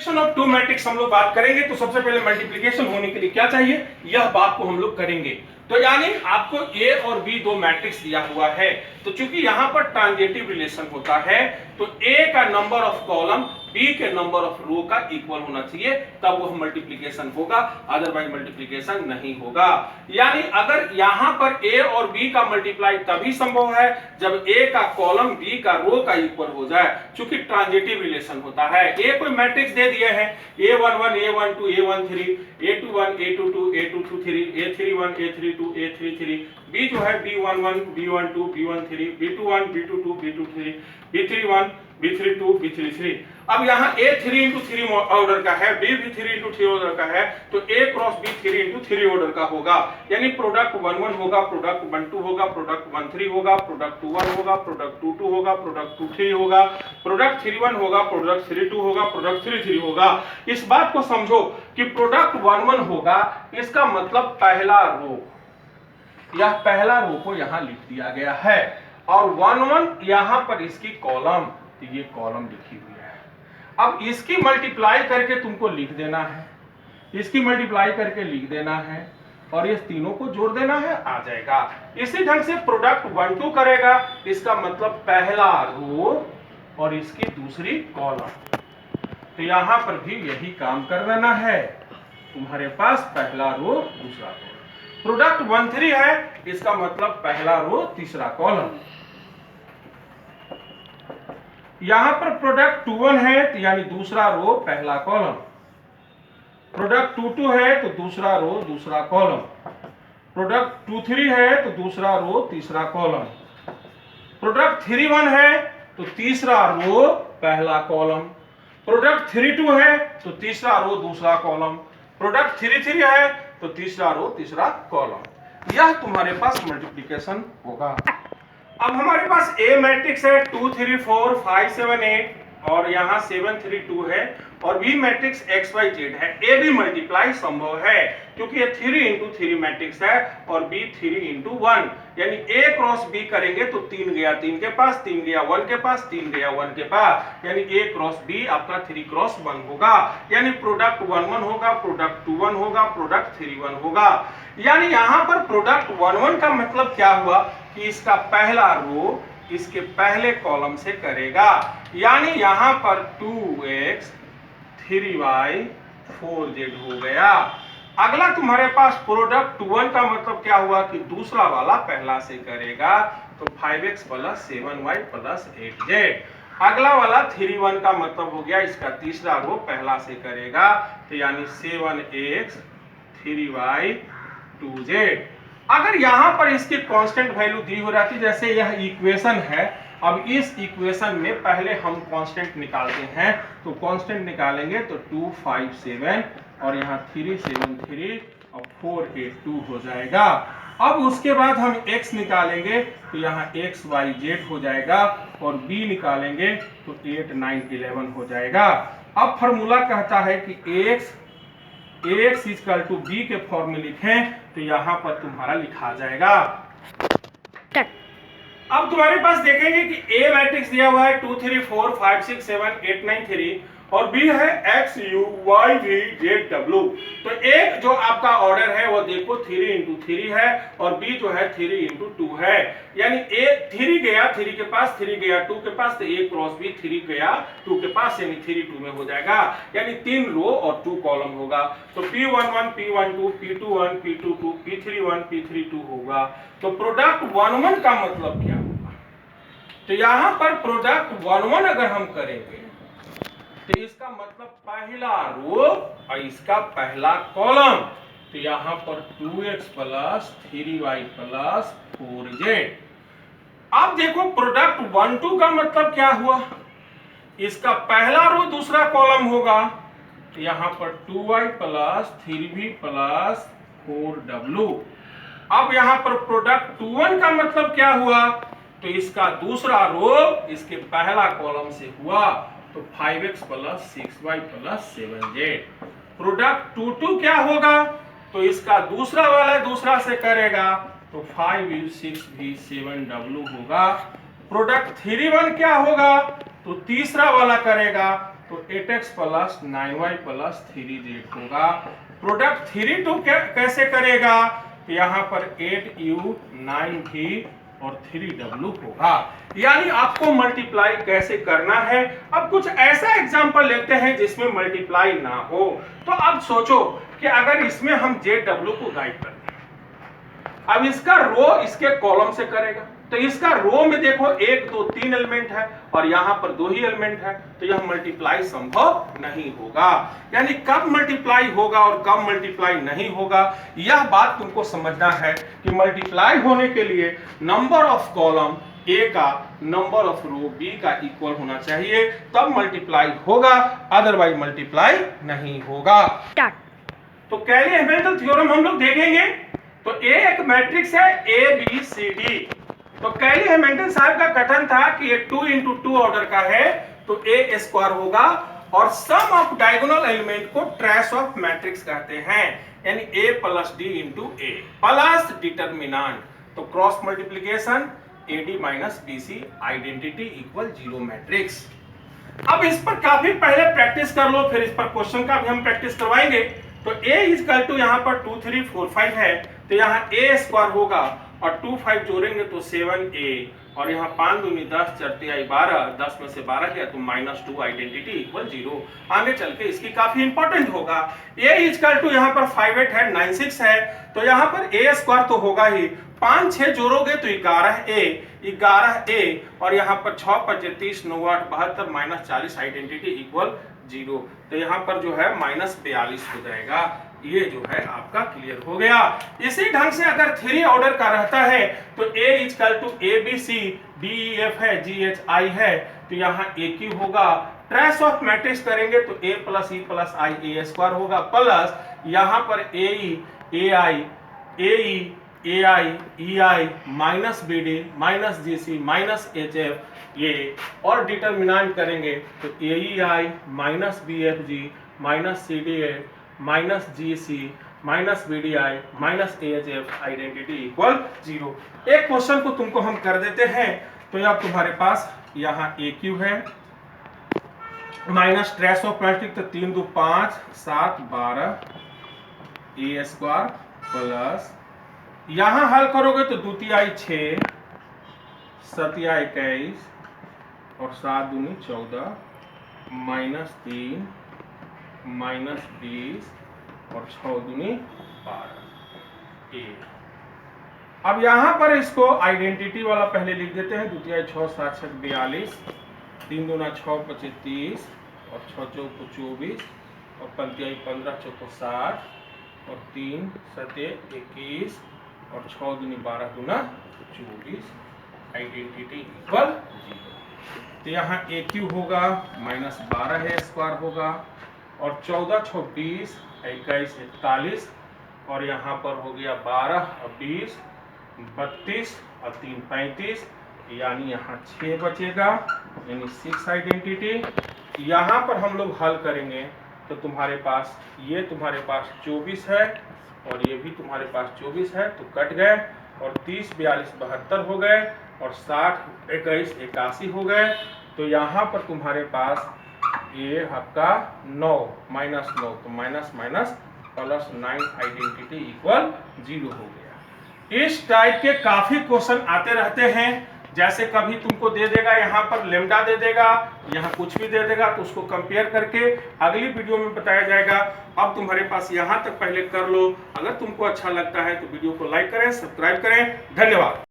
Multiplication of two matrix हम लोग बात करेंगे। तो सबसे पहले मल्टीप्लिकेशन होने के लिए क्या चाहिए, यह बात को हम लोग करेंगे। तो यानी आपको ए और बी दो मैट्रिक्स दिया हुआ है, तो चूंकि यहां पर ट्रांजिटिव रिलेशन होता है तो ए का नंबर ऑफ कॉलम बी के नंबर ऑफ रो का इक्वल होना चाहिए, तब वह मल्टीप्लिकेशन होगा, अदरवाइज मल्टीप्लिकेशन नहीं होगा। यानी अगर यहां पर ए और बी का मल्टीप्लाई तभी संभव है जब ए का कॉलम बी का रो का इक्वल हो जाए, चूंकि ट्रांजिटिव रिलेशन होता है। ए कोई मैट्रिक्स दे दिए हैं A11 A12 A13 A21 A22 A23 A31 A32 A33, B जो है B11 B12 B13 B21 B22 B23 B31 B32 B33। अब यहाँ A3 इंटू 3 ऑर्डर का है, B भी 3 इंटू 3 ऑर्डर का है, तो A cross B 3 into 3 order का होगा। यानी प्रोडक्ट 1 1 होगा, प्रोडक्ट 1 2 होगा, प्रोडक्ट 1 3 होगा, प्रोडक्ट 2 1 होगा, प्रोडक्ट 2 2 होगा, प्रोडक्ट 2 3 होगा, प्रोडक्ट 3 1 होगा, प्रोडक्ट 3 2 होगा, प्रोडक्ट 3 3 होगा। इस बात को समझो कि प्रोडक्ट 1 1 होगा, इसका मतलब पहला रो, यह पहला रो को यहाँ लिख दिया गया है, और 1 1 यहाँ पर इसकी कॉलम, तो ये कॉलम लिखी हुई है। अब इसकी मल्टीप्लाई करके तुमको लिख देना है, इसकी मल्टीप्लाई करके लिख देना है, और ये तीनों को जोड़ देना है, आ जाएगा। इसी ढंग से प्रोडक्ट 1 2 करेगा, इसका मतलब पहला रो और इसकी दूसरी कॉलम, तो यहां पर भी यही काम कर देना है। तुम्हारे पास पहला रो दूसरा कॉलम, प्रोडक्ट 1 3 है, इसका मतलब पहला रो तीसरा कॉलम। यहां पर प्रोडक्ट 2 1 है, तो यानी दूसरा रो पहला कॉलम, प्रोडक्ट 2 2 है तो दूसरा रो दूसरा कॉलम, प्रोडक्ट 2 3 है तो दूसरा रो तीसरा कॉलम, प्रोडक्ट 3 1 है तो तीसरा रो पहला कॉलम, प्रोडक्ट 3 2 है तो तीसरा रो दूसरा कॉलम, प्रोडक्ट 3 3 है तो तीसरा रो तीसरा कॉलम। यह तुम्हारे पास मल्टीप्लिकेशन होगा। अब हमारे पास ए मैट्रिक्स है 2 3 4 5 7 8 और यहाँ 7 3 2 है, और B matrix x y z है। ए भी मल्टीप्लाई संभव है क्योंकि ये 3 इंटू 3 मैट्रिक्स है और बी 3 इंटू 1, यानी ए क्रॉस बी करेंगे तो 3 गया 3 के पास, 3 गया 1 के पास, 3 गया 1 के पास, यानी ए क्रॉस बी आपका 3 क्रॉस 1 होगा। यानी प्रोडक्ट 1 1 होगा, प्रोडक्ट 2 1 होगा, प्रोडक्ट 3 1 होगा। यानी यहाँ पर प्रोडक्ट 1 1 का मतलब क्या हुआ कि इसका पहला रो इसके पहले कॉलम से करेगा, यानी यहां पर 2x 3y 4z हो गया। अगला तुम्हारे पास प्रोडक्ट 1 का मतलब क्या हुआ कि दूसरा वाला पहला से करेगा, तो 5x plus 7y plus 8z। अगला वाला 3 1 का मतलब हो गया इसका तीसरा रो पहला से करेगा, तो यानी 7x 3y 2z। अगर यहां पर इसकी कांस्टेंट वैल्यू दी हो जाती, जैसे यह इक्वेशन है, अब इस इक्वेशन में पहले हम कांस्टेंट निकालते हैं, तो कांस्टेंट निकालेंगे तो 2 5 7 और यहाँ 3 7 3 और 4 8 2 हो जाएगा। अब उसके बाद हम x निकालेंगे तो यहाँ x y z हो जाएगा, और b निकालेंगे तो 8 9 11 हो जाएगा। अब फॉर्मूला कहता है कि ax इक्वल टू b के फॉर्म में लिखें, तो यहाँ पर तुम्हारा लिखा जाएगा। अब तुम्हारे पास देखेंगे कि ए मैट्रिक्स दिया हुआ है 2 3 4 5 6 7 8 9 3 और बी है x u y v z w। तो एक जो आपका ऑर्डर है वो देखो 3 इंटू 3 है, और बी जो है 3 इंटू 2 है। यानी ए 3 गया 3 के पास, 3 गया 2 के पास, तो ए क्रॉस बी 3 गया 2 के पास, यानी 3 2 में हो जाएगा, यानी 3 रो और 2 कॉलम होगा। तो P11 P12 P21 P22 P31 P32 होगा। तो प्रोडक्ट 1 1 का मतलब क्या होगा, तो यहां पर प्रोडक्ट 1 1 अगर हम करेंगे तो इसका मतलब पहला रो और इसका पहला कॉलम, तो यहां पर 2x plus 3y plus 4z। अब देखो प्रोडक्ट 1 2 का मतलब क्या हुआ, इसका पहला रो दूसरा कॉलम होगा, तो यहां पर 2y plus 3v plus 4w। अब यहां पर प्रोडक्ट 2 1 का मतलब क्या हुआ, तो इसका दूसरा रो इसके पहला कॉलम से हुआ, तो 5x plus 6y plus 7z। Product 2 2 क्या होगा, तो इसका दूसरा वाला दूसरा से करेगा, तो 5u 6v 7w होगा। प्रोडक्ट 3 1 क्या होगा, तो तीसरा वाला करेगा, तो 8x plus 9y plus 3z होगा। प्रोडक्ट 3 2 कैसे करेगा? तो यहाँ पर 8u 9v और 3w होगा। यानी आपको मल्टीप्लाई कैसे करना है। अब कुछ ऐसा एग्जांपल लेते हैं जिसमें मल्टीप्लाई ना हो। तो अब सोचो कि अगर इसमें हम JW को गाइड कर दें, अब इसका रो इसके कॉलम से करेगा, तो इसका रो में देखो 1 2 3 एलिमेंट है और यहाँ पर 2 ही एलिमेंट है, तो यह मल्टीप्लाई संभव नहीं होगा। यानी कब मल्टीप्लाई होगा और कब मल्टीप्लाई नहीं होगा, यह बात तुमको समझना है कि मल्टीप्लाई होने के लिए नंबर ऑफ कॉलम A का नंबर ऑफ रो B का इक्वल होना चाहिए, तब मल्टीप्लाई होगा, अदरवाइज मल्टीप्लाई नहीं होगा। तो कैली-हैमिल्टन थ्योरम हम लोग देखेंगे। तो A एक मैट्रिक्स है ABCD। तो कैली-हैमिल्टन साहब का कथन था कि ये 2 into 2 ऑर्डर का है, तो A स्क्वायर होगा और सम ऑफ डायगोनल एलिमेंट को ट्रेस ऑफ मैट्रिक्स कहते हैं, यानी A plus D into A plus determinant. तो cross multiplication AD minus BC identity equal 0 matrix. अब इस पर काफी पहले प्रैक्टिस कर लो, फिर इस पर क्वेश्चन का भी हम प्रैक्टिस करवाएंगे। तो A इक्वल टू यहाँ पर 2 3 4 5 है, तो यहाँ A स्क्वायर होगा और 2 5 जोड़ेंगे तो 7A और यहाँ 5 दूनी 10 4 तिहाई 12, 10 में से 12 गया तो -2 आइडेंटिटी इक्वल 0। आगे चल के इसकी काफी इंपॉर्टेंट होगा। A इक्वल टू यहाँ पर 5 8 है, 9 6 है, तो यहाँ पर A स्क्वायर तो होगा ही, 5 6 जोड़ोगे तो 11A और यहाँ पर 6 5 30 9 8 72 -40 आइडेंटिटी इक्वल 0। तो यहाँ पर जो है -42 हो जाएगा। ये जो है आपका क्लियर हो गया। इसी ढंग से अगर 3 ऑर्डर का रहता है तो A equal to ABC, DEF है, GHI है, तो यहाँ AQ होगा। ट्रेस ऑफ मैट्रिक्स करेंगे तो A plus E plus I A square होगा, प्लस यहाँ पर AE AI AE AI EI minus BD minus GC minus HF ये, और डिटर्मिनेंट करेंगे तो AEI minus BFG minus CDA minus GC minus BDI minus AHF identity equal 0। एक question को तुमको हम कर देते हैं। तो अब तुम्हारे पास यहाँ AQ है माइनस ट्रेस ऑफ मैट्रिक्स, तो 3 2 5 7 12 A स्क्वायर प्लस यहाँ हल करोगे तो 2 तिहाई 6 7 तिहाई 21 और 7 दूनी 14 -3 -20 और 6 दूनी 12 A। अब यहाँ पर इसको आइडेंटिटी वाला पहले लिख देते हैं। 2 तिहाई 6 7 6 42, 3 दूना 6 25 30 और 6 चौको 24 और 5 तिहाई 15 चौको 60 और 3 7 21 और 6 दूनी 12 दूना 24 आइडेंटिटी इक्वल 0। तो यहाँ AQ होगा -12 है स्क्वायर होगा और 14 6 20 21 41 और यहाँ पर हो गया 12 और 20 32 और 3 35, यानी यहाँ 6 बचेगा, यानी 6 आइडेंटिटी। यहाँ पर हम लोग हल करेंगे तो तुम्हारे पास ये तुम्हारे पास 24 है और ये भी तुम्हारे पास 24 है, तो कट गए और 30 42 72 हो गए और 60 21 81 हो गए। तो यहाँ पर तुम्हारे पास ये आपका 9 -9 तो माइनस प्लस 9 आइडेंटिटी इक्वल 0 हो गया। इस टाइप के काफी क्वेश्चन आते रहते हैं। जैसे कभी तुमको दे देगा यहाँ पर लेमडा दे देगा, यहाँ कुछ भी दे देगा, तो उसको कंपेयर करके अगली वीडियो में बताया जाएगा। अब तुम्हारे पास यहाँ तक पहले कर लो। अगर तुमको अच्छा लगता है तो वीडियो को लाइक करें, सब्सक्राइब करें। धन्यवाद।